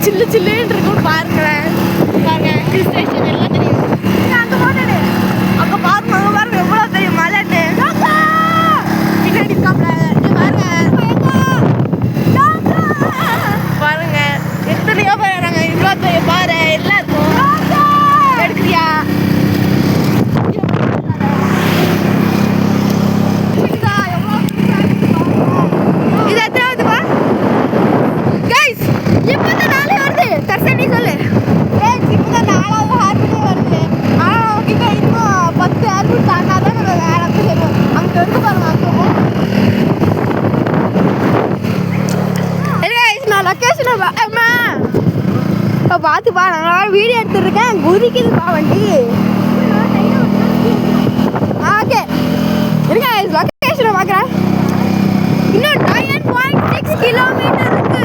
சில்லு சில்லுன்னு இருக்கும் பாருங்களேன். பாருங்க ஹில் ஸ்டேஷன் எல்லாம் தெரியும். அங்கே போனேன், அங்கே பாருங்க, அங்கே பாருங்க எவ்வளோ பெரிய மலைன்னு. பின்னாடி இருக்காப்ல பாருங்க எத்தனையோ பேர் வராங்க. இவ்வளோ பெரிய பாரு எல்லாம் இருக்கும். எடுக்கிறியா? இது எத்தனாவதுப்பா கைஸ்? இப்போதான் நாளே வருது. தர்சனி சொல்லு. இப்போதான் 4வது ஹார்பிட்டே வருது. ஆனால் ஓகேங்க, இன்னும் 10 ஹார்பிட் தாண்டா தான் நம்ம வேற இடத்துல சேருவோம். அங்கே இருக்கு பாருங்க. அங்கே நான் லொக்கேஷனை பார்த்துப்பா. நான் வீடியோ எடுத்துருக்கேன். குதிக்குதுப்பா வண்டி. ஓகே இருங்க, லொக்கேஷனை பார்க்குறேன். இன்னும் 9.6 கிலோமீட்டர் இருக்கு.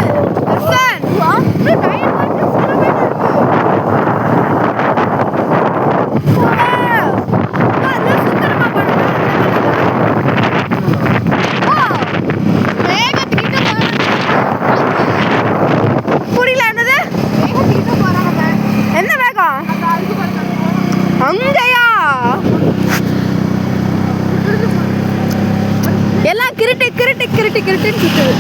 புரியல என்னது? என்ன வேகம்? அங்கயா எல்லாம் கிருட்டு கிருட்டு கிருட்டு கிருட்டுன்னு சுத்துது.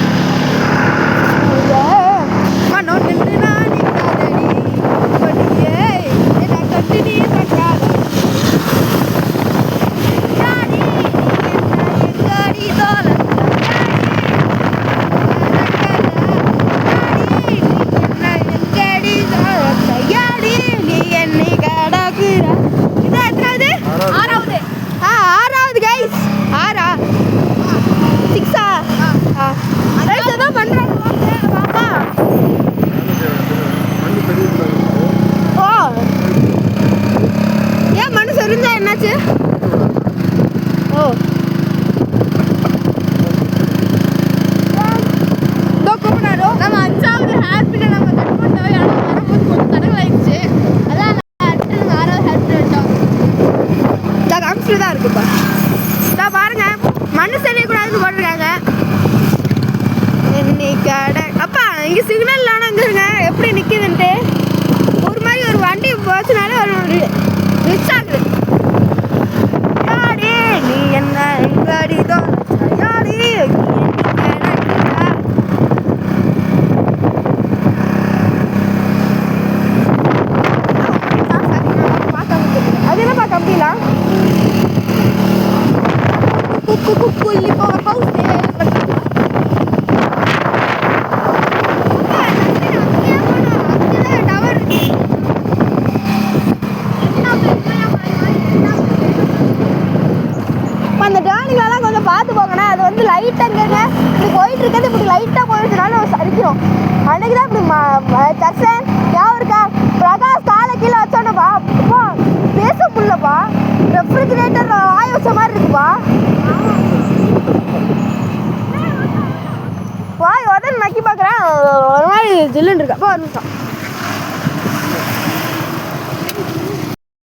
ஏன் மனசு இருந்தா என்னாச்சு? ஓ கூப்பிடாரோ. நம்ம 5வது ஹேப்பிட்ட நம்ம கட் பண்ணோம். ஆனால் வரும்போது கொஞ்சம் தடங்கலாயிடுச்சு. அதான் 6வது ஹேப்பிட்ட வச்சோம். காமிச்சிட்டு தான் இருக்குப்பா. இதான் பாருங்க, மண்ணு செய்யக்கூடாதுன்னு போட்டிருக்காங்க. அப்பா இங்கே சிக்னல் ஆனால் அங்கே இருங்க எப்படி நிற்கிதுன்ட்டு. ஒரு மாதிரி ஒரு வண்டி போச்சுனாலே ஒரு ரிச் ஆகுது. யாடி நீ என்ன எங்காடி தான் யாடி அது என்னப்பா கம்பிலாம் இப்போ ஹவுஸ் அந்த டேர்னிங்லாம் கொஞ்சம் பார்த்து போங்கண்ணே. அது வந்து லைட்டாங்க இப்படி போயிட்டு இருக்கிறது, இப்படி லைட்டாக போயிடுச்சுனாலும் நம்ம சரிக்கிறோம். அன்னைக்கு தான் இப்படி தர்சன் ஞாபகம் இருக்கா? பிரகாஷ் காலை கீழே வச்சோன்னப்பா அப்பா பேச முடியலப்பா. ரெஃப்ரிஜிரேட்டர் ஆய் வச்ச மாதிரி இருக்குப்பா. வாய் உடனே நக்கி பார்க்குறேன், ஒரு மாதிரி ஜில்லுன்னு இருக்கா. அப்போ ஒரு நிமிஷம்.